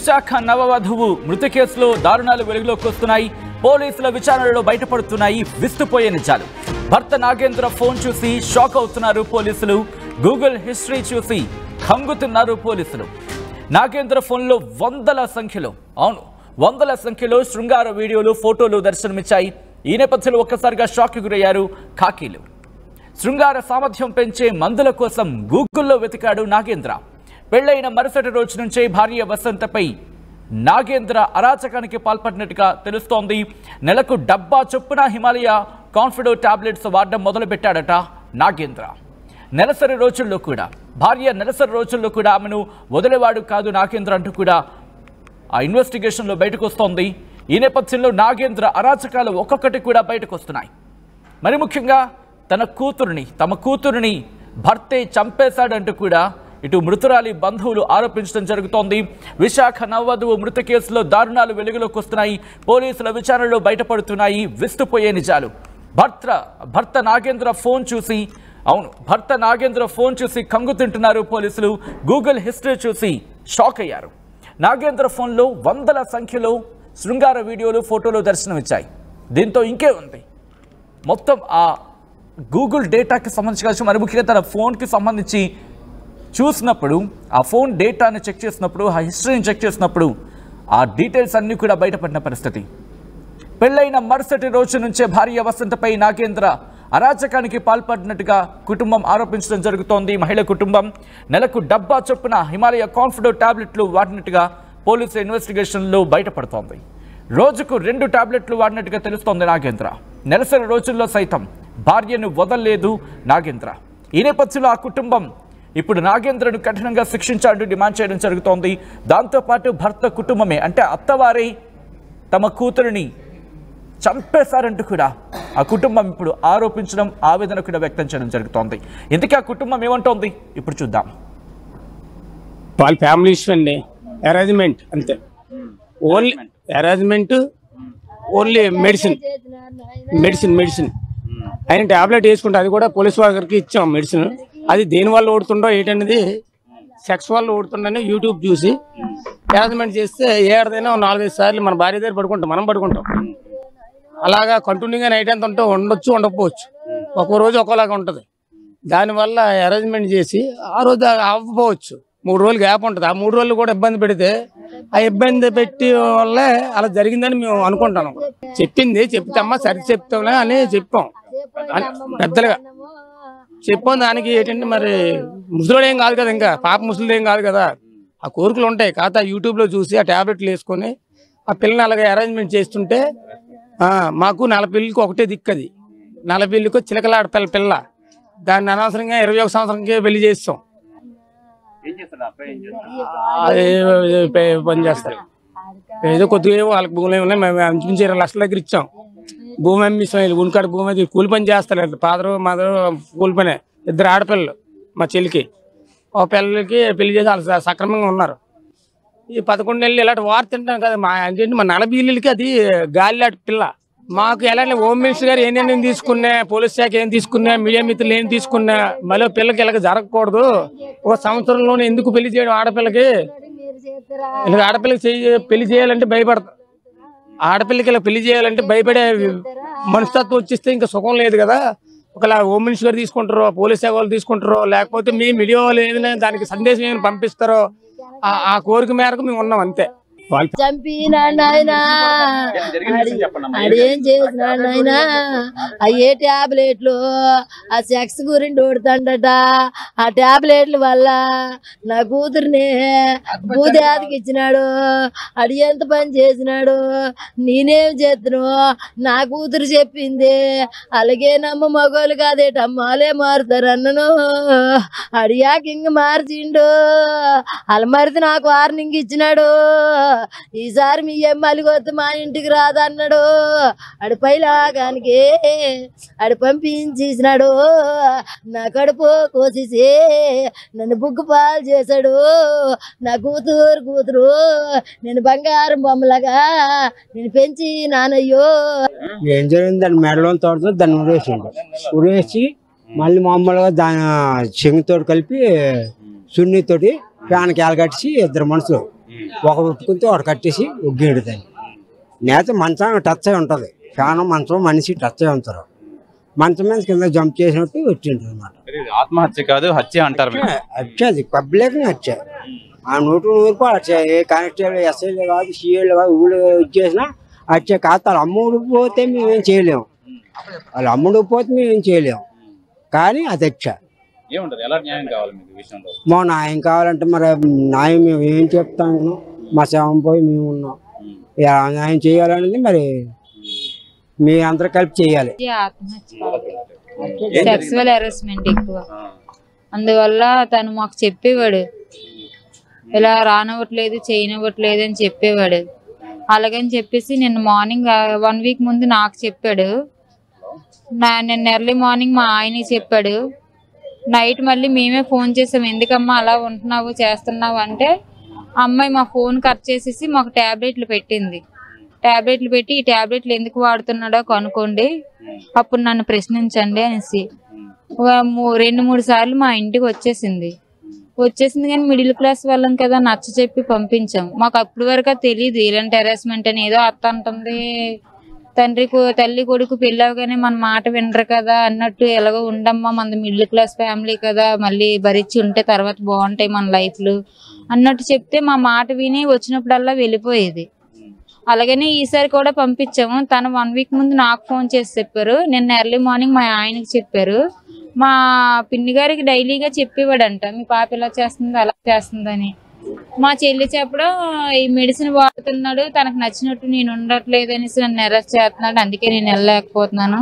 విశాఖ నవవధువు మృతి కేసులో దారుణాలు వెలుగులోకి వస్తున్నాయి. పోలీసుల విచారణలో బయటపడుతున్నాయి విస్తుపోయే నిజాలు. భర్త నాగేంద్ర ఫోన్ చూసి షాక్ అవుతున్నారు పోలీసులు. గూగుల్ హిస్టరీ చూసి కంగుతున్నారు పోలీసులు. నాగేంద్ర ఫోన్లో వందల సంఖ్యలో శృంగార వీడియోలు, ఫోటోలు దర్శనమిచ్చాయి. ఈ నేపథ్యంలో ఒక్కసారిగా షాక్కి గురయ్యారు కాకీలు. శృంగార సామర్థ్యం పెంచే మందుల కోసం గూగుల్లో వెతికాడు నాగేంద్ర. పెళ్లైన మరుసటి రోజు నుంచే భార్య వసంతపై నాగేంద్ర అరాచకానికి పాల్పడినట్టుగా తెలుస్తోంది. నెలకు డబ్బా చొప్పున హిమాలయ కాన్ఫిడో టాబ్లెట్స్ వాడడం మొదలుపెట్టాడట నాగేంద్ర. భార్య నెలసరి రోజుల్లో కూడా ఆమెను వదిలేవాడు కాదు నాగేంద్ర అంటూ కూడా ఆ ఇన్వెస్టిగేషన్లో బయటకు వస్తోంది. ఈ నేపథ్యంలో నాగేంద్ర అరాచకాలు ఒక్కొక్కటి కూడా బయటకు వస్తున్నాయి. మరి ముఖ్యంగా తమ కూతురిని భర్తే చంపేశాడంటూ కూడా ఇటు మృతురాలి బంధువులు ఆరోపించడం జరుగుతోంది. విశాఖ నవవధువు మృతి కేసులో దారుణాలు వెలుగులోకి వస్తున్నాయి. పోలీసుల విచారణలో బయటపడుతున్నాయి విస్తుపోయే నిజాలు. భర్త నాగేంద్ర ఫోన్ చూసి కంగు తింటున్నారు పోలీసులు. గూగుల్ హిస్టరీ చూసి షాక్ అయ్యారు. నాగేంద్ర ఫోన్లో వందల సంఖ్యలో శృంగార వీడియోలు, ఫోటోలు దర్శనమిచ్చాయి. దీంతో ఇంకే ఉంది మొత్తం ఆ గూగుల్ డేటాకి సంబంధించి కావచ్చు, మరి ముఖ్యంగా తన ఫోన్కి సంబంధించి చూసినప్పుడు, ఆ ఫోన్ డేటాని చెక్ చేసినప్పుడు, ఆ హిస్టరీని చెక్ చేసినప్పుడు ఆ డీటెయిల్స్ అన్నీ కూడా బయటపడిన పరిస్థితి. పెళ్ళైన మరుసటి రోజు నుంచే భార్య వసంతపై నాగేంద్ర అరాచకానికి పాల్పడినట్టుగా కుటుంబం ఆరోపించడం జరుగుతోంది. మహిళ కుటుంబం నెలకు డబ్బా చొప్పున హిమాలయ కాన్ఫిడో టాబ్లెట్లు వాడినట్టుగా పోలీసుల ఇన్వెస్టిగేషన్లో బయటపడుతోంది. రోజుకు 2 టాబ్లెట్లు వాడినట్టుగా తెలుస్తోంది నాగేంద్ర. నెలసరి రోజుల్లో సైతం భార్యను వదలలేదు నాగేంద్ర. ఈ నేపథ్యంలో ఆ కుటుంబం ఇప్పుడు నాగేంద్రను కఠినంగా శిక్షించాలంటూ డిమాండ్ చేయడం జరుగుతోంది. దాంతోపాటు భర్త కుటుంబమే, అంటే అత్తవారే తమ కూతురిని చంపేశారంటూ కూడా ఆ కుటుంబం ఇప్పుడు ఆరోపించడం, ఆవేదన కూడా వ్యక్తం చేయడం జరుగుతోంది. ఇందుకే ఆ కుటుంబం ఏమంటోంది ఇప్పుడు చూద్దాం. వాళ్ళ ఫ్యామిలీ ఇష్యూ అండి, అరేంజ్మెంట్ అంతే. ఓన్లీ అరేంజ్మెంట్, ఓన్లీ మెడిసిన్ ఆయన ట్యాబ్లెట్ వేసుకుంటే అది కూడా పోలీస్ వారికి ఇచ్చాం మెడిసిన్. అది దేని వల్ల ఓడుతుండో ఏంటనేది, సెక్స్ వల్ల ఓడుతుండని యూట్యూబ్ చూసి అరేంజ్మెంట్ చేస్తే ఏడాదైనా 4-5 సార్లు మన భార్య దగ్గర మనం పడుకుంటాం. అలాగా కంటిన్యూగా నైట్ అంత ఉంటే ఉండొచ్చు, ఉండకపోవచ్చు, ఒక్కో రోజు ఒక్కోలాగా ఉంటుంది. దానివల్ల అరేంజ్మెంట్ చేసి ఆ రోజు అవ్వకపోవచ్చు, 3 రోజులు గ్యాప్ ఉంటుంది. ఆ 3 రోజులు కూడా ఇబ్బంది పెడితే ఆ ఇబ్బంది పెట్టి వల్లే అలా జరిగిందని మేము అనుకుంటాను. చెప్తామా సరి చెప్తాంలే అని చెప్పాం, పెద్దలుగా చెప్పాం. దానికి ఏంటంటే మరి ముసలోడు ఏం కాదు కదా, ఇంకా పాప ముసలిది ఏం కాదు కదా, ఆ కోరికలు ఉంటాయి. కాకపోతే యూట్యూబ్లో చూసి ఆ ట్యాబ్లెట్లు వేసుకొని ఆ పిల్లని అలాగే అరేంజ్మెంట్ చేస్తుంటే మాకు 4 పిల్లలకి ఒకటే దిక్కది. 4 పిల్లలకు చిలకలాడ పిల్ల, దాన్ని అనవసరంగా 21 సంవత్సరంకే పెళ్లి చేస్తాం. పని చేస్తారు ఏదో కొద్దిగా, వాళ్ళకి భూములు ఉన్నాయి. మేము అంచుమించి 20 లక్షల దగ్గర ఇచ్చాం. భూమి అమ్మిస్తాం, ఉనికాడ భూమి అది కూలి పని చేస్తారు. ఫాదరు మదరు కూలి పనే. 2 ఆడపిల్లలు మా చెల్లికి, ఒక పిల్లలకి పెళ్లి చేసి వాళ్ళు సక్రమంగా ఉన్నారు. ఈ 11 నెలలు ఇలాంటి వార్త తింటాం కదా. మా 40 ఇళ్ళకి అది గాలిలాంటి పిల్ల. మాకు ఎలాంటి హోమ్ మినిస్టర్ గారు ఏమేమి తీసుకున్నా, పోలీస్ శాఖ ఏం తీసుకున్నా, మీడియా మిత్రులు ఏం తీసుకున్నా, మళ్ళీ పిల్లకి ఇలాగ జరగకూడదు. 1 సంవత్సరంలోనే ఎందుకు పెళ్లి చేయడం ఆడపిల్లకి? ఇలా ఆడపిల్లకి పెళ్లి చేయాలంటే భయపడతాం. ఆడపిల్లకి ఇలా పెళ్లి చేయాలంటే భయపడే మనస్తత్వం వచ్చేస్తే ఇంకా సుఖం లేదు కదా. ఒకలా హోమ్ మినిస్టర్ గారు తీసుకుంటారో, పోలీస్ శాఖ వాళ్ళు తీసుకుంటారో, లేకపోతే మీ మీడియా వాళ్ళు ఏదైనా దానికి సందేశం ఏమైనా పంపిస్తారో, ఆ కోరిక మేరకు మేము ఉన్నాం అంతే. చంపినాడు ఆయన, అదేం చేసినాడు ఆయన, అయ్యే ట్యాబ్లెట్లు ఆ సెక్స్ గురించి ఓడుతాడట. ఆ ట్యాబ్లెట్ల వల్ల నా కూతురిని భూదేవతకి ఇచ్చినాడు. అది ఎంత పని చేసినాడు, నేనేం చేస్తును, నా కూతురు చెప్పింది. అలాగే నమ్మ మగోళ్ళు కాదేటమ్మ, వాళ్ళే మారుతారు అన్నను. అడియాక ఇంక మార్చిండు. అలా మారితే నాకు వార్నింగ్ ఇచ్చినాడు. ఈసారి మీ ఎమ్మలిగొద్దు మా ఇంటికి రాదన్నాడు. అడి పైలాగానికి అడి పంపించేసినాడు. నా కడుపు కోసేసి నన్ను బుగ్గు పాలు చేశాడు. నా కూతురు నేను బంగారం బొమ్మలాగా నేను పెంచి నానయ్యో. ఏం జరిగింది, దాన్ని మెడలో తోడుతో దాన్ని ఉరేసి మళ్ళీ మామూలుగా దాని చెంగుతో కలిపి సున్నితోటి ఫ్యాన్కి ఎలగట్టి 2 మనుషులు ఒకడు ఉట్టుకుంటే ఒకడు కట్టేసి ఒగ్గేడు దాన్ని నేత మంచం టచ్ అయి ఉంటుంది ఫ్యాన్ మంచం మనిషి టచ్ అయి ఉంటారు మంచం మీద కింద జంప్ చేసినట్టు వచ్చిండ్రు అనమాట. ఆత్మహత్య కాదు హత్య అంటారు. హత్య అది పబ్లిక్గా హత్య ఆ 100 హత్య. ఏ కానిస్టేబుల్ ఎస్ఐలు కాదు సిఐలు కాదు ఊళ్ళు ఇచ్చేసినా హత్య కాదు. వాళ్ళ అమ్ముడు పోతే మేమేం చేయలేము, వాళ్ళ అమ్ముడు పోతే మేమేం చేయలేము, కానీ అది హత్య. మా న్యాయం కావాలంటే మరి న్యాయం మేము ఏం చెప్తాము, మా శవం పోయి మేము ఉన్నాం. న్యాయం చేయాలనేది మరి మీ అందరూ కలిపి చేయాలి. సెక్సువల్ హెరాస్మెంట్ ఎక్కువ, అందువల్ల తను మాకు చెప్పేవాడు ఇలా రానివ్వట్లేదు చేయనివ్వట్లేదు అని చెప్పేవాడు. అలాగని చెప్పేసి నిన్న మార్నింగ్ 1 వీక్ ముందు నాకు చెప్పాడు, నిన్న ఎర్లీ మార్నింగ్ మా ఆయనకి చెప్పాడు. నైట్ మళ్ళీ మేమే ఫోన్ చేసాం, ఎందుకమ్మా అలా ఉంటున్నావు చేస్తున్నావు అంటే అమ్మాయి మా ఫోన్ కట్ చేసేసి మాకు ట్యాబ్లెట్లు పెట్టింది. ట్యాబ్లెట్లు పెట్టి ఈ ట్యాబ్లెట్లు ఎందుకు వాడుతున్నాడో కనుక్కోండి, అప్పుడు నన్ను ప్రశ్నించండి అనేసి 2-3 సార్లు మా ఇంటికి వచ్చేసింది కానీ మిడిల్ క్లాస్ వాళ్ళం కదా నచ్చ చెప్పి పంపించాం. మాకు అప్పటి వరకు తెలియదు ఇలాంటి హెరాస్మెంట్ అని. ఏదో అత్త అంటుంది తల్లి కొడుకు పెళ్ళవగానే మన మాట వినరు కదా అన్నట్టు, ఎలాగో ఉండమ్మా మనది మిడిల్ క్లాస్ ఫ్యామిలీ కదా మళ్ళీ భరించి ఉంటే తర్వాత బాగుంటాయి మన లైఫ్లు అన్నట్టు చెప్తే మా మాట విని వచ్చినప్పుడల్లా వెళ్ళిపోయేది. అలాగనే ఈసారి కూడా పంపించాము. తను 1 వీక్ ముందు నాకు ఫోన్ చేసి చెప్పారు, నిన్న ఎర్లీ మార్నింగ్ మా ఆయనకి చెప్పారు. మా పిన్ని గారికి డైలీగా చెప్పేవాడంట, మీ పాప ఇలా చేస్తుంది అలా చేస్తుందని. మా చెల్లి చెప్పడం ఈ మెడిసిన్ వాడుతున్నాడు, తనకు నచ్చినట్టు నేను ఉండట్లేదు అనేసి నన్ను అరెస్ట్ చేస్తున్నాడు, అందుకే నేను వెళ్ళలేకపోతున్నాను,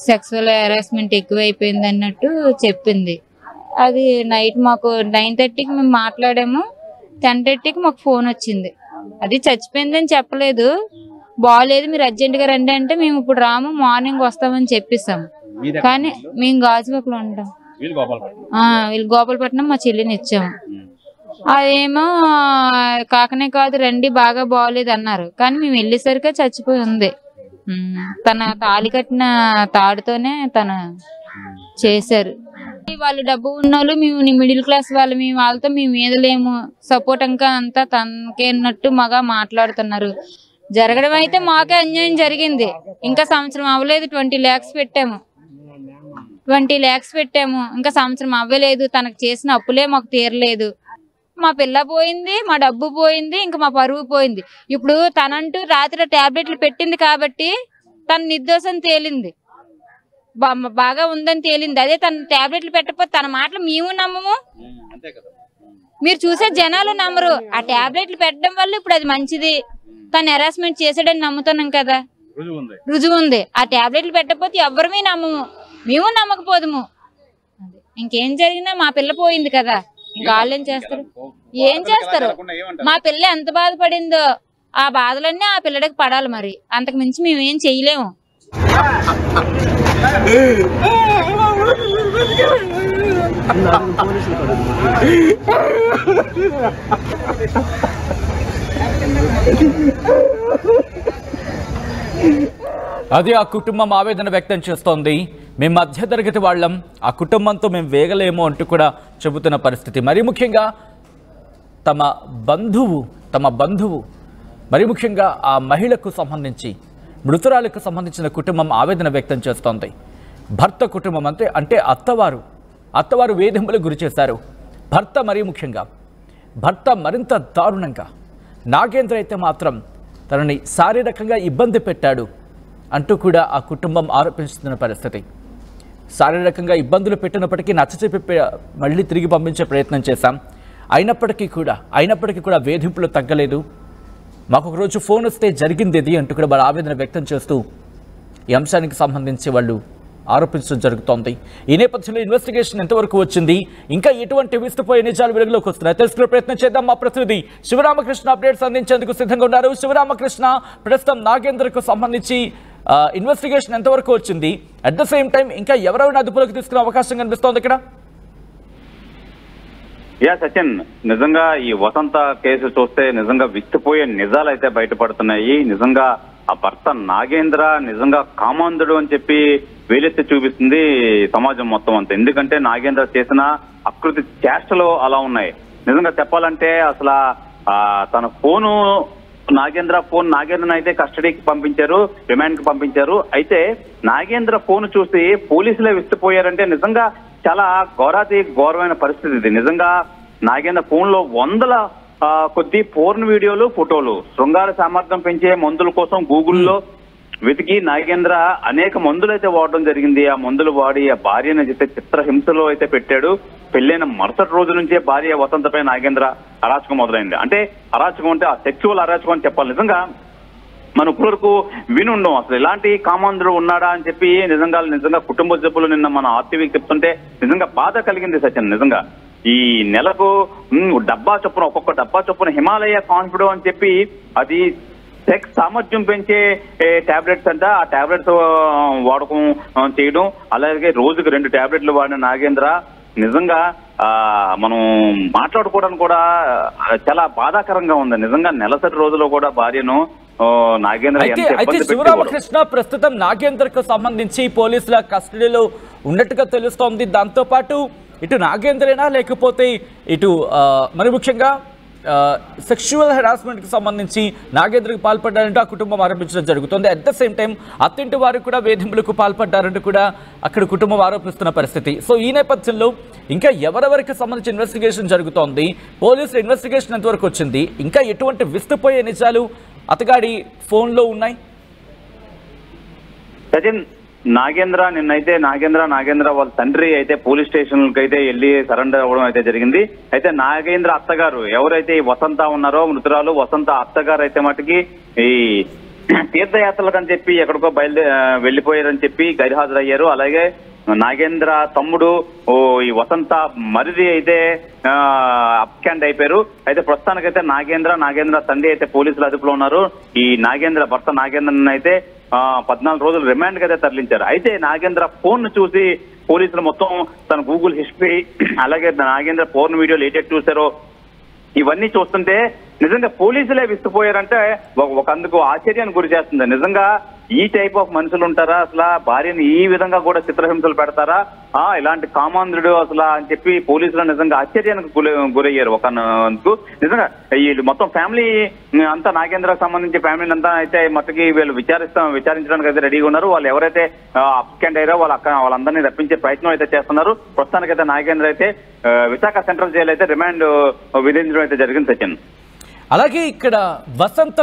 సెక్సువల్ హెరాస్మెంట్ ఎక్కువైపోయింది అన్నట్టు చెప్పింది. అది నైట్ మాకు 9:30కి మేము మాట్లాడాము, 10:30కి మాకు ఫోన్ వచ్చింది. అది చచ్చిపోయిందని చెప్పలేదు, బాగాలేదు మీరు అర్జెంటుగా రండి అంటే మేము ఇప్పుడు రాము మార్నింగ్ వస్తామని చెప్పేసాము. కానీ మేము గాజువాకలో ఉంటాం, వీళ్ళు గోపాలపట్నం మా చెల్లిని ఇచ్చాము. అదేమో కాకనే కాదు రండి బాగా బాగోలేదు అన్నారు, కానీ మేము వెళ్ళేసరికి చచ్చిపోయి ఉంది. తన తాళి కట్టిన తాడుతోనే తను చేశారు. వాళ్ళు డబ్బు ఉన్నోళ్ళు, మేము మిడిల్ క్లాస్ వాళ్ళు, మేము వాళ్ళతో మేము ఏదలేము, సపోర్ట్ ఇంకా అంతా తనకే అన్నట్టు మగా మాట్లాడుతున్నారు. జరగడం అయితే మాకే అన్యాయం జరిగింది. ఇంకా సంవత్సరం అవ్వలేదు, 20 lakhs పెట్టాము, 20 lakhs పెట్టాము, ఇంకా సంవత్సరం అవ్వలేదు. తనకు చేసిన అప్పులే మాకు తీరలేదు. మా పిల్ల పోయింది, మా డబ్బు పోయింది, ఇంకా మా పరువు పోయింది. ఇప్పుడు తనంటూ రాత్రి టాబ్లెట్లు పెట్టింది కాబట్టి తన నిర్దోషం తేలింది, బాగా ఉందని తేలింది. అదే తన టాబ్లెట్లు పెట్టకపోతే తన మాటలు మేము నమ్మము, మీరు చూసే జనాలు నమ్మరు. ఆ టాబ్లెట్లు పెట్టడం వల్ల ఇప్పుడు అది మంచిది, తను హెరాస్మెంట్ చేసాడని నమ్ముతున్నాం కదా, రుజువు ఉంది. ఆ టాబ్లెట్లు పెట్టకపోతే ఎవరమే నమ్మము, మేము నమ్మకపోదుము. ఇంకేం జరిగినా మా పిల్ల పోయింది కదా, ఇంకా వాళ్ళు ఏం చేస్తారు? మా పిల్ల ఎంత బాధపడిందో ఆ బాధలన్నీ ఆ పిల్లడికి పడాలి, మరి అంతకు మించి మేమేం చెయ్యలేము. అది ఆ కుటుంబం ఆవేదన వ్యక్తం చేస్తోంది. మేము మధ్యతరగతి వాళ్ళం, ఆ కుటుంబంతో మేము వేగలేము అంటూ కూడా చెబుతున్న పరిస్థితి. మరీ ముఖ్యంగా తమ బంధువు మరీ ముఖ్యంగా ఆ మహిళకు సంబంధించి, మృతురాలకు సంబంధించిన కుటుంబం ఆవేదన వ్యక్తం చేస్తోంది. భర్త కుటుంబం అంటే అత్తవారు వేధింపులకు గురి చేశారు. భర్త మరీ ముఖ్యంగా భర్త మరింత దారుణంగా, నాగేంద్ర అయితే మాత్రం తనని శారీరకంగా ఇబ్బంది పెట్టాడు అంటూ కూడా ఆ కుటుంబం ఆరోపిస్తున్న పరిస్థితి. శారీరకంగా ఇబ్బందులు పెట్టినప్పటికీ నచ్చచెప్పి మళ్ళీ తిరిగి పంపించే ప్రయత్నం చేశాం, అయినప్పటికీ కూడా వేధింపులు తగ్గలేదు. మాకు ఒకరోజు ఫోన్ వస్తే జరిగింది ఇది అంటూ కూడా వాళ్ళ ఆవేదన వ్యక్తం చేస్తూ ఈ అంశానికి సంబంధించి వాళ్ళు ఆరోపించడం జరుగుతోంది. ఈ నేపథ్యంలో ఇన్వెస్టిగేషన్ ఎంతవరకు వచ్చింది, ఇంకా ఎటువంటి విస్తుపోయే నిజాలు వెలుగులోకి వస్తున్నాయి తెలుసుకునే ప్రయత్నం చేద్దాం. మా ప్రతినిధి శివరామకృష్ణ అప్డేట్స్ అందించేందుకు సిద్ధంగా ఉన్నారు. శివరామకృష్ణ, ప్రస్తుతం నాగేంద్రకు సంబంధించి ఇన్వెస్టిగేషన్ ఎంతవరకు వచ్చింది, అట్ ద సేమ్ టైం ఇంకా ఎవరైనా అదుపులోకి తీసుకునే అవకాశం కనిపిస్తోంది ఇక్కడ? సచిన్, నిజంగా ఈ వసంత కేసు చూస్తే నిజంగా విస్తుపోయే నిజాలు అయితే బయటపడుతున్నాయి. నిజంగా ఆ భర్త నాగేంద్ర నిజంగా కామాంధుడు అని చెప్పి వేలెత్తి చూపిస్తుంది సమాజం మొత్తం అంతా. ఎందుకంటే నాగేంద్ర చేసిన అకృతి చేష్టలు అలా ఉన్నాయి. నిజంగా చెప్పాలంటే అసలు తన ఫోను నాగేంద్రను అయితే కస్టడీకి పంపించారు, రిమాండ్ కి పంపించారు. అయితే నాగేంద్ర ఫోన్ చూసి పోలీసులే విస్తుపోయారంటే నిజంగా చాలా ఘోరమైన పరిస్థితి ఇది. నిజంగా నాగేంద్ర ఫోన్ లో వందల కొద్ది పోర్న్ వీడియోలు, ఫోటోలు, శృంగార సామర్థ్యం పెంచే మందుల కోసం గూగుల్లో వెతికి నాగేంద్ర అనేక మందులు అయితే వాడడం జరిగింది. ఆ మందులు వాడి ఆ భార్యను అయితే చిత్రహింసలో అయితే పెట్టాడు. పెళ్ళైన మరుసటి రోజు నుంచే భార్య వసంతపై నాగేంద్ర అరాచకం మొదలైంది. అంటే అరాచకం అంటే ఆ సెక్సువల్ అరాచకం అని చెప్పాలి. నిజంగా మనం ఇప్పటివరకు వినుండం అసలు ఇలాంటి కామాంధుడు ఉన్నాడా అని చెప్పి. నిజంగా కుటుంబ సభ్యులు నిన్న మన ఆర్టీవీకి చెప్తుంటే నిజంగా బాధ కలిగింది సచిన్. నిజంగా ఈ నెలకు ఒక్కొక్క డబ్బా చొప్పున హిమాలయ కాన్ఫిడో అని చెప్పి అది సెక్స్ సామర్థ్యం పెంచే టాబ్లెట్స్ అంట. ఆ టాబ్లెట్స్ వాడకం చేయడం, అలాగే రోజుకు 2 టాబ్లెట్లు వాడిన నాగేంద్ర నిజంగా మనం మాట్లాడుకోవడానికి కూడా చాలా బాధాకరంగా ఉంది. నిజంగా నెలసరి రోజులో కూడా భార్యను నాగేంద్ర అయితే శివరామకృష్ణ ప్రస్తుతం నాగేంద్రకు సంబంధించి పోలీసుల కస్టడీలో ఉన్నట్టుగా తెలుస్తోంది. దాంతో పాటు ఇటు నాగేంద్రేనా లేకపోతే ఇటు మరి ముఖ్యంగా సెక్షువల్ హెరాస్మెంట్ కి సంబంధించి నాగేంద్రకు పాల్పడ్డారంటూ ఆ కుటుంబం ఆరోపించడం జరుగుతుంది. అట్ ద సేమ్ టైం అత్తింటి వారు కూడా వేధింపులకు పాల్పడ్డారంటూ కూడా అక్కడ కుటుంబం ఆరోపిస్తున్న పరిస్థితి. సో ఈ నేపథ్యంలో ఇంకా ఎవరెవరికి సంబంధించి ఇన్వెస్టిగేషన్ జరుగుతోంది, పోలీసుల ఇన్వెస్టిగేషన్ ఎంతవరకు వచ్చింది, ఇంకా ఎటువంటి విస్తుపోయే నిజాలు అతగాడి ఫోన్లో ఉన్నాయి? సచిన్, నాగేంద్ర వాళ్ళ తండ్రి అయితే పోలీస్ స్టేషన్కి అయితే వెళ్ళి సరెండర్ అవ్వడం అయితే జరిగింది. అయితే నాగేంద్ర అత్తగారు ఎవరైతే ఈ వసంత ఉన్నారో, మృతురాలు వసంత అత్తగారు అయితే మటుకి ఈ తీర్థయాత్రలకు అని చెప్పి ఎక్కడికో వెళ్ళిపోయారని చెప్పి గైర్హాజరయ్యారు. అలాగే నాగేంద్ర తమ్ముడు ఈ వసంత మరిది అయితే అప్స్కాండ్ అయిపోయారు. అయితే ప్రస్తుతానికైతే నాగేంద్ర తండ్రి అయితే పోలీసుల అదుపులో ఉన్నారు. ఈ భర్త నాగేంద్రని అయితే 14 రోజులు రిమాండ్ కి అయితే తరలించారు. అయితే నాగేంద్ర ఫోన్ ను చూసి పోలీసులు మొత్తం తన గూగుల్ హిస్టరీ, అలాగే నాగేంద్ర ఫోన్ వీడియోలు ఏటెట్ చూసారో ఇవన్నీ చూస్తుంటే నిజంగా పోలీసులే విస్తుపోయారంటే అందుకు ఆశ్చర్యానికి గురి చేస్తుంది. నిజంగా ఈ టైప్ ఆఫ్ మనుషులు ఉంటారా? అసలు భార్యను ఈ విధంగా కూడా చిత్రహింసలు పెడతారా? ఇలాంటి కామాంధుడు అసలు అని చెప్పి పోలీసులు నిజంగా ఆశ్చర్యానికి గురయ్యారు. అందుకు నిజంగా వీళ్ళు మొత్తం ఫ్యామిలీ అంతా నాగేంద్రకు సంబంధించి ఫ్యామిలీని అంతా అయితే మట్టుకి వీళ్ళు విచారించడానికి అయితే రెడీగా ఉన్నారు. వాళ్ళు ఎవరైతే అప్స్కాండ్ అయ్యారో వాళ్ళందరినీ రప్పించే ప్రయత్నం అయితే చేస్తున్నారు. ప్రస్తుతానికైతే నాగేంద్ర అయితే విశాఖ సెంట్రల్ జైలు అయితే రిమాండ్ విధించడం అయితే జరిగింది సచిన్. అలాగే ఇక్కడ వసంత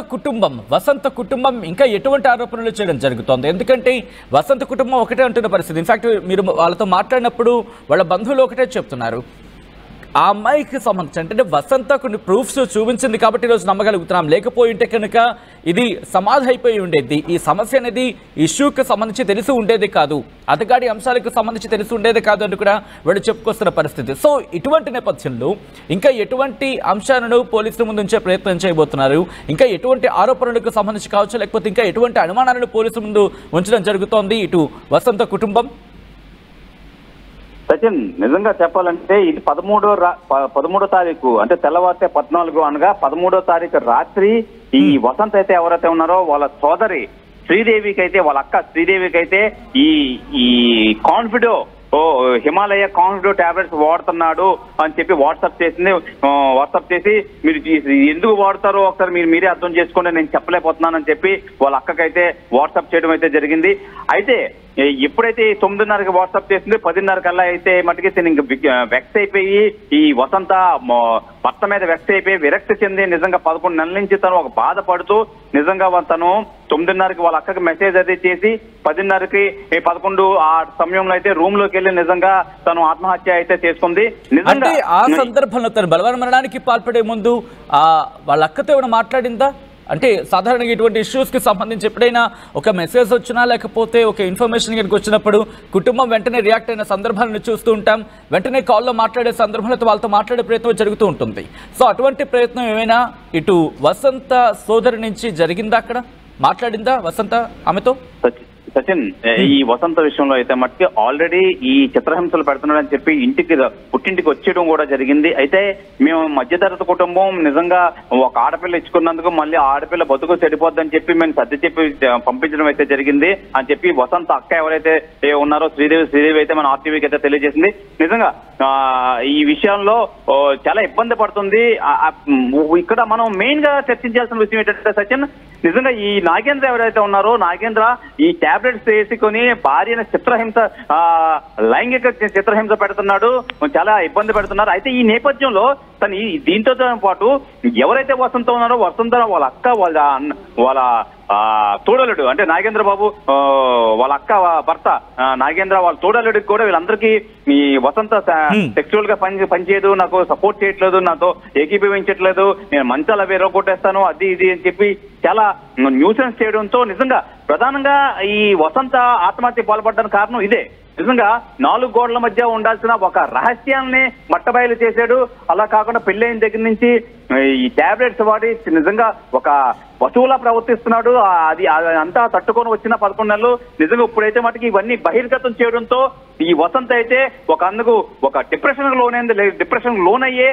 కుటుంబం ఇంకా ఎటువంటి ఆరోపణలు చేయడం జరుగుతోంది? ఎందుకంటే వసంత కుటుంబం ఒకటే అంటున్న పరిస్థితి. ఇన్ఫాక్ట్ మీరు వాళ్ళతో మాట్లాడినప్పుడు వాళ్ళ బంధువులు ఒకటే చెప్తున్నారు. ఆ అమ్మాయికి సంబంధించి అంటే వసంత కొన్ని ప్రూఫ్స్ చూపించింది కాబట్టి ఈరోజు నమ్మగలుగుతున్నాం. లేకపోయింటే కనుక ఇది సమాధి అయిపోయి ఉండేది. ఈ సమస్య అనేది ఇష్యూకి సంబంధించి తెలిసి ఉండేది కాదు, అతగాడి అంశాలకు సంబంధించి తెలిసి ఉండేది కాదు అని కూడా వాళ్ళు చెప్పుకొస్తున్న పరిస్థితి. సో ఇటువంటి నేపథ్యంలో ఇంకా ఎటువంటి అంశాలను పోలీసుల ముందు ఉంచే ప్రయత్నం చేయబోతున్నారు? ఇంకా ఎటువంటి ఆరోపణలకు సంబంధించి కావచ్చు, లేకపోతే ఇంకా ఎటువంటి అనుమానాలను పోలీసుల ముందు ఉంచడం జరుగుతోంది ఇటు వసంత కుటుంబం? సచిన్, నిజంగా చెప్పాలంటే ఇది 13వ తారీఖు అంటే తెల్లవారితే 14 అనగా 13వ తారీఖు రాత్రి ఈ వసంత అయితే ఎవరైతే ఉన్నారో వాళ్ళ సోదరి శ్రీదేవికి అయితే, వాళ్ళ అక్క శ్రీదేవికి అయితే ఈ కాన్ఫిడో హిమాలయ కాన్ఫిడో టాబ్లెట్స్ వాడుతున్నాడు అని చెప్పి వాట్సాప్ చేసి మీరు ఎందుకు వాడతారో ఒకసారి మీరే అర్థం చేసుకోండి, నేను చెప్పలేకపోతున్నానని చెప్పి వాళ్ళ అక్కకైతే వాట్సాప్ చేయడం అయితే జరిగింది. అయితే ఎప్పుడైతే 9:30కి వాట్సాప్ చేసింది 10:30 కల్లా అయితే మటుకి తను ఇంక వెక్స్ అయిపోయి ఈ వసంత భర్త మీద వెక్స్ అయిపోయి విరక్తి చెంది నిజంగా 11 నెలల నుంచి తను ఒక బాధపడుతూ నిజంగా తను 9:30కి వాళ్ళ అక్కకి మెసేజ్ అయితే చేసి 10:30కి 11 ఆ సమయంలో అయితే రూమ్ లోకి వెళ్ళి నిజంగా తను ఆత్మహత్య అయితే చేసుకుంది. నిజంగా ఆ సందర్భంలో తను బలవన్ మరణానికి పాల్పడే ముందు వాళ్ళ అక్కతో ఏమైనా మాట్లాడిందా? అంటే సాధారణంగా ఇటువంటి ఇష్యూస్కి సంబంధించి ఎప్పుడైనా ఒక మెసేజ్ వచ్చినా లేకపోతే ఒక ఇన్ఫర్మేషన్ కనుక వచ్చినప్పుడు కుటుంబం వెంటనే రియాక్ట్ అయిన సందర్భాలను చూస్తూ ఉంటాం. వెంటనే కాల్లో మాట్లాడే సందర్భంలో వాళ్ళతో మాట్లాడే ప్రయత్నం జరుగుతూ ఉంటుంది. సో అటువంటి ప్రయత్నం ఏమైనా ఇటు వసంత సోదరి నుంచి జరిగిందా? అక్కడ మాట్లాడిందా వసంత ఆమెతో? సచిన్, ఈ వసంత విషయంలో అయితే మట్టుకి ఆల్రెడీ ఈ చిత్రహింసలు పెడుతున్నాడని చెప్పి పుట్టింటికి వచ్చేయడం కూడా జరిగింది. అయితే మేము మధ్యతరగతి కుటుంబం, నిజంగా ఒక ఆడపిల్ల ఇచ్చుకున్నందుకు మళ్ళీ ఆడపిల్ల బతుకు చెడిపోద్దని చెప్పి మేము సర్ది చెప్పి పంపించడం అయితే జరిగింది అని చెప్పి వసంత అక్క ఎవరైతే ఉన్నారో శ్రీదేవి అయితే మన ఆర్టీవీకి అయితే తెలియజేసింది. నిజంగా ఈ విషయంలో చాలా ఇబ్బంది పడుతుంది. ఇక్కడ మనం మెయిన్ గా చర్చించాల్సిన విషయం ఏంటంటే సచిన్, నిజంగా ఈ నాగేంద్ర ఎవరైతే ఉన్నారో, నాగేంద్ర ఈ టాబ్లెట్స్ వేసుకొని భార్యను లైంగిక చిత్రహింస పెడుతున్నాడు, చాలా ఇబ్బంది పెడుతున్నారు. అయితే ఈ నేపథ్యంలో తను దీంతో పాటు ఎవరైతే వసంత ఉన్నారో, వసంత వాళ్ళ అక్క, వాళ్ళ తోడలుడు అంటే నాగేంద్ర బాబు వాళ్ళ అక్క భర్త నాగేంద్ర వాళ్ళ తోడలుడికి కూడా వీళ్ళందరికీ ఈ వసంత సెక్చువల్ గా పనిచేయదు, నాకు సపోర్ట్ చేయట్లేదు, నాతో ఏకీభవించట్లేదు, నేను మంచాల వేరే కొట్టేస్తాను, అది ఇది అని చెప్పి చాలా న్యూసెన్స్ చేయడంతో నిజంగా ప్రధానంగా ఈ వసంత ఆత్మహత్య పాల్పడడానికి కారణం ఇదే. నిజంగా 4 గోడల మధ్య ఉండాల్సిన ఒక రహస్యాన్ని మట్టబయలు చేశాడు. అలా కాకుండా పెళ్ళైన దగ్గర నుంచి ఈ టాబ్లెట్స్ వాడి నిజంగా ఒక పశువులా ప్రవర్తిస్తున్నాడు. అది అంతా తట్టుకొని వచ్చిన 11 నెలలు. నిజంగా ఇప్పుడైతే మటుకు ఇవన్నీ బహిర్గతం చేయడంతో ఈ వసంత అయితే ఒక డిప్రెషన్ లోనయ్యే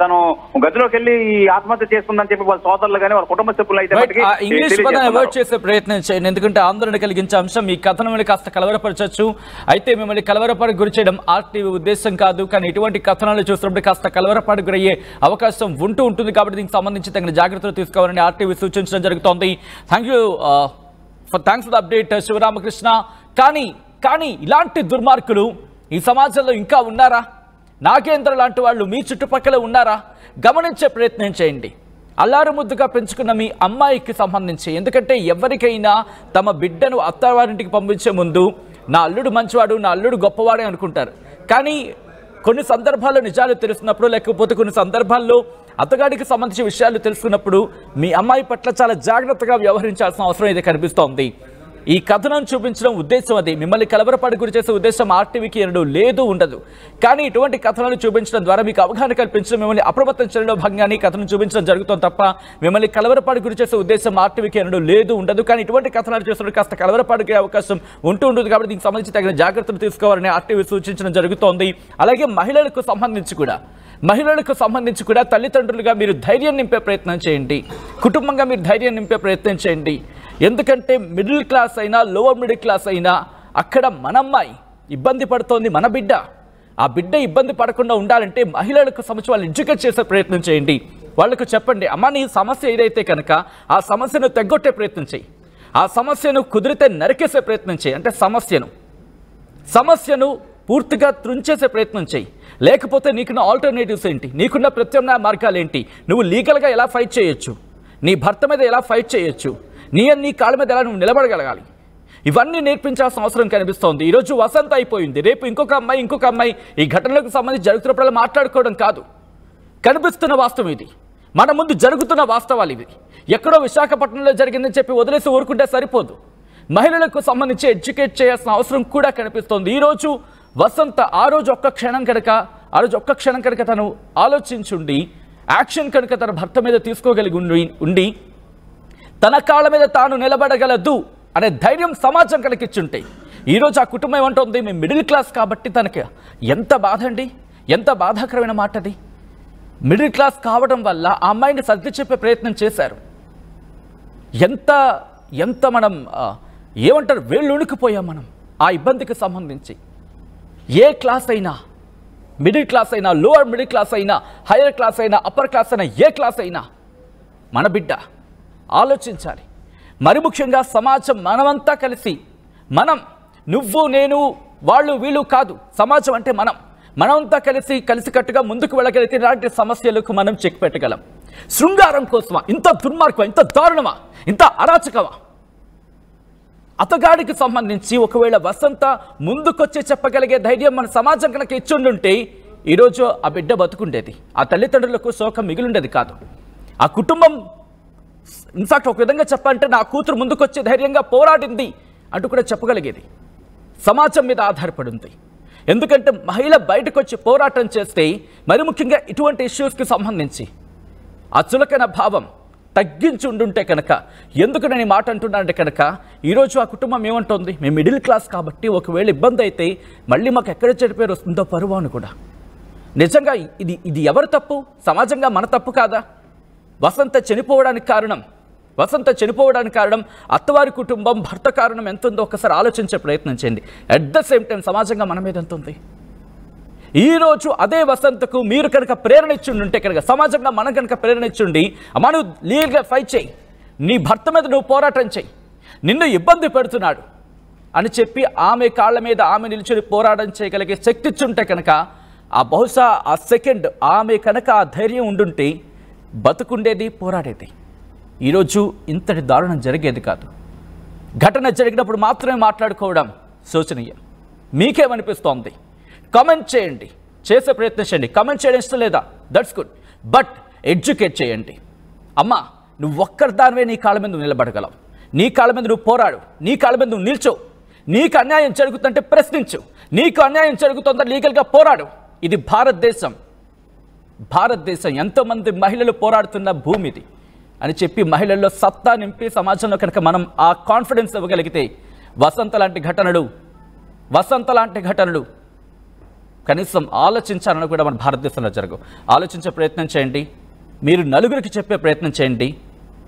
తను గదిలోకి వెళ్ళి ఈ ఆత్మహత్య చేసుకుందని చెప్పి వాళ్ళ సోదరులు కానీ వాళ్ళ కుటుంబ సభ్యులు అయితే ఇంగ్లీష్ పదాన్ని అవాయిడ్ చేసే ప్రయత్నం చేయండి, ఎందుకంటే ఆందోళన కలిగించే అంశం ఈ కథనం మిమ్మల్ని కాస్త కలవరపరచచ్చు. అయితే మిమ్మల్ని కలవరపాటుకు గురి చేయడం ఆర్టీవీ ఉద్దేశం కాదు, కానీ ఇటువంటి కథనాలు చూసినప్పుడు కాస్త కలవరపాటుకు గురయ్యే అవకాశం ఉంటుంది. కాబట్టి దీనికి సంబంధించి తగిన జాగ్రత్తలు తీసుకోవాలని ఆర్టీవీ సూచించడం జరుగుతోంది. Thanks for the update Sivaramakrishna. కానీ ఇలాంటి దుర్మార్గులు ఈ సమాజంలో ఇంకా ఉన్నారా? నాగేంద్ర లాంటి వాళ్ళు మీ చుట్టుపక్కల ఉన్నారా? గమనించే ప్రయత్నం చేయండి. అల్లారు ముద్దుగా పెంచుకున్న మీ అమ్మాయికి సంబంధించి, ఎందుకంటే ఎవరికైనా తమ బిడ్డను అత్తవారింటికి పంపించే ముందు నా అల్లుడు మంచివాడు, నా అల్లుడు గొప్పవాడే అనుకుంటారు. కానీ కొన్ని సందర్భాల్లో నిజాలు తెలుసుకున్నప్పుడు, లేకపోతే కొన్ని సందర్భాల్లో అత్తగాడికి సంబంధించిన విషయాలు తెలుసుకున్నప్పుడు మీ అమ్మాయి పట్ల చాలా జాగ్రత్తగా వ్యవహరించాల్సిన అవసరం అయితే కనిపిస్తోంది. ఈ కథనం చూపించడం ఉద్దేశం అది. మిమ్మల్ని కలవరపాటు గురి చేసే ఉద్దేశం ఆర్టీవీకి ఉండదు. కానీ ఇటువంటి కథనాలు చూపించడం ద్వారా మీకు అవగాహన కల్పించడం, మిమ్మల్ని అప్రమత్తం చేయడంలో భాగంగానే కథనం చూపించడం జరుగుతుంది తప్ప మిమ్మల్ని కలవరపాటు గురి చేసే ఉద్దేశం ఆర్టీవీకి ఉండదు. కానీ ఇటువంటి కథనాలు చేస్తున్నప్పుడు కాస్త కలవరపాటుకే అవకాశం ఉంటుంది. కాబట్టి దీనికి సంబంధించి తగిన జాగ్రత్తలు తీసుకోవాలని ఆర్టీవీ సూచించడం జరుగుతోంది. అలాగే మహిళలకు సంబంధించి కూడా తల్లిదండ్రులుగా మీరు ధైర్యం నింపే ప్రయత్నం చేయండి, కుటుంబంగా మీరు ధైర్యం నింపే ప్రయత్నం చేయండి. ఎందుకంటే మిడిల్ క్లాస్ అయినా, లోవర్ మిడిల్ క్లాస్ అయినా, అక్కడ మన అమ్మాయి ఇబ్బంది పడుతోంది, మన బిడ్డ. ఆ బిడ్డ ఇబ్బంది పడకుండా ఉండాలంటే మహిళలకు సంబంధించి వాళ్ళు ఎడ్యుకేట్ చేసే ప్రయత్నం చేయండి. వాళ్ళకు చెప్పండి, అమ్మ నీ సమస్య ఏదైతే కనుక ఆ సమస్యను తెగొట్టే ప్రయత్నం చేయి, ఆ సమస్యను కుదిరితే నరికేసే ప్రయత్నం చేయి. అంటే సమస్యను పూర్తిగా త్రుంచేసే ప్రయత్నం చేయి. లేకపోతే నీకున్న ఆల్టర్నేటివ్స్ ఏంటి, నీకున్న ప్రత్యామ్నాయ మార్గాలు ఏంటి, నువ్వు లీగల్గా ఎలా ఫైట్ చేయొచ్చు, నీ భర్త మీద ఎలా ఫైట్ చేయొచ్చు, నీ కాళ్ళ మీద ఎలా నువ్వు నిలబడగలగాలి, ఇవన్నీ నేర్పించాల్సిన అవసరం కనిపిస్తోంది. ఈరోజు వసంత అయిపోయింది, రేపు ఇంకొక అమ్మాయి ఈ ఘటనలకు సంబంధించి జరుగుతున్నప్పుడల్లా మాట్లాడుకోవడం కాదు, కనిపిస్తున్న వాస్తవం ఇది, మన ముందు జరుగుతున్న వాస్తవాలు ఇవి. ఎక్కడో విశాఖపట్నంలో జరిగిందని చెప్పి వదిలేసి ఊరుకుంటే సరిపోదు. మహిళలకు సంబంధించి ఎడ్యుకేట్ చేయాల్సిన అవసరం కూడా కనిపిస్తోంది. ఈరోజు వసంత ఆ రోజు ఒక్క క్షణం కనుక తను ఆలోచించుండి, యాక్షన్ కనుక తన భర్త మీద తీసుకోగలిగి ఉండి తన కాళ్ళ మీద తాను నిలబడగలదు అనే ధైర్యం సమాజం కనుకిచ్చుంటే, ఈరోజు ఆ కుటుంబం ఏమంటుంది, మేము మిడిల్ క్లాస్ కాబట్టి తనకి ఎంత బాధ అండి, ఎంత బాధాకరమైన మాట అది. మిడిల్ క్లాస్ కావడం వల్ల ఆ అమ్మాయిని సర్ది చెప్పే ప్రయత్నం చేశారు. ఎంత మనం ఏమంటారు, వేళ్ళుణికిపోయాం మనం ఆ ఇబ్బందికి సంబంధించి. ఏ క్లాస్ అయినా, మిడిల్ క్లాస్ అయినా, లోవర్ మిడిల్ క్లాస్ అయినా, హైయర్ క్లాస్ అయినా, అప్పర్ క్లాస్ అయినా, ఏ క్లాస్ అయినా మన బిడ్డ. ఆలోచించాలి. మరి ముఖ్యంగా సమాజం మనమంతా కలిసి, నువ్వు నేను వాళ్ళు వీళ్ళు కాదు, సమాజం అంటే మనమంతా కలిసికట్టుగా ముందుకు వెళ్ళగలిగితే ఇలాంటి సమస్యలకు మనం చెక్ పెట్టగలం. శృంగారం కోసమా ఇంత దుర్మార్గమా, ఇంత దారుణమా, ఇంత అరాచకమా? అతగాడికి సంబంధించి ఒకవేళ వసంత ముందుకొచ్చి చెప్పగలిగే ధైర్యం మన సమాజం కనుక ఇచ్చుండుంటే ఈరోజు ఆ బిడ్డ బతుకుండేది, ఆ తల్లిదండ్రులకు శోకం మిగిలిండేది కాదు. ఆ కుటుంబం ఇన్ఫాక్ట్ ఒక విధంగా చెప్పాలంటే నా కూతురు ముందుకొచ్చి ధైర్యంగా పోరాడింది అంటూ కూడా చెప్పగలిగేది. సమాజం మీద ఆధారపడి ఉంది. ఎందుకంటే మహిళ బయటకు వచ్చి పోరాటం చేస్తే, మరి ముఖ్యంగా ఇటువంటి ఇష్యూస్కి సంబంధించి ఆ చులకన భావం, తగ్గించి ఉండుంటే కనుక, ఎందుకు నేను ఈ మాట అంటున్నానంటే కనుక, ఈరోజు ఆ కుటుంబం ఏమంటుంది, మేము మిడిల్ క్లాస్ కాబట్టి ఒకవేళ ఇబ్బంది అయితే మళ్ళీ మాకు ఎక్కడ చెడు పేరు వస్తుందో పరువు అని కూడా. నిజంగా ఇది ఎవరు తప్పు? సమాజంగా మన తప్పు కాదా? వసంత చనిపోవడానికి కారణం అత్తవారి కుటుంబం, భర్త కారణం ఎంత ఉందో ఒకసారి ఆలోచించే ప్రయత్నం చేయండి. అట్ ద సేమ్ టైం సమాజంగా మన మీద ఎంత ఉంది? ఈరోజు అదే వసంతకు మీరు కనుక ప్రేరణ ఇచ్చుంటే కనుక, సమాజంగా మనం కనుక ప్రేరణ ఇచ్చుండి, అమ్మా నువ్వు లీగల్గా ఫైట్ చేయి, నీ భర్త మీద నువ్వు పోరాటం చేయి, నిన్ను ఇబ్బంది పెడుతున్నాడు అని చెప్పి ఆమె కాళ్ళ మీద ఆమె నిల్చుని పోరాటం చేయగలిగే శక్తి ఇచ్చుంటే కనుక, ఆ బహుశా ఆ సెకండ్ ఆమె కనుక ఆ ధైర్యం ఉండుంటే బతుకుండేది, పోరాడేది. ఈరోజు ఇంతటి దారుణం జరిగేది కాదు. ఘటన జరిగినప్పుడు మాత్రమే మాట్లాడుకోవడం శోచనీయం. మీకేమనిపిస్తోంది? కామెంట్ చేయండి, చేసే ప్రయత్నం చేయండి. కామెంట్ చేయడం ఇష్టం లేదా? దట్స్ గుడ్, బట్ ఎడ్యుకేట్ చేయండి. అమ్మా నువ్వు ఒక్కరిదానివే నీ కాళ్ళ మీద నువ్వు నిలబడగలవు, నీ కాళ్ళ మీద నువ్వు పోరాడు, నీ కాళ్ళ మీద నువ్వు నిల్చో. నీకు అన్యాయం జరుగుతుంటే ప్రశ్నించు, నీకు అన్యాయం జరుగుతుందా లీగల్గా పోరాడు. ఇది భారతదేశం. ఎంతోమంది మహిళలు పోరాడుతున్న భూమి ఇది అని చెప్పి మహిళల్లో సత్తా నింపి సమాజంలో కనుక మనం ఆ కాన్ఫిడెన్స్ ఇవ్వగలిగితే వసంత లాంటి ఘటనలు కనీసం ఆలోచించాలని కూడా మన భారతదేశంలో జరగవు. ఆలోచించే ప్రయత్నం చేయండి, మీరు నలుగురికి చెప్పే ప్రయత్నం చేయండి,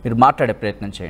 మీరు మాట్లాడే ప్రయత్నం చేయండి.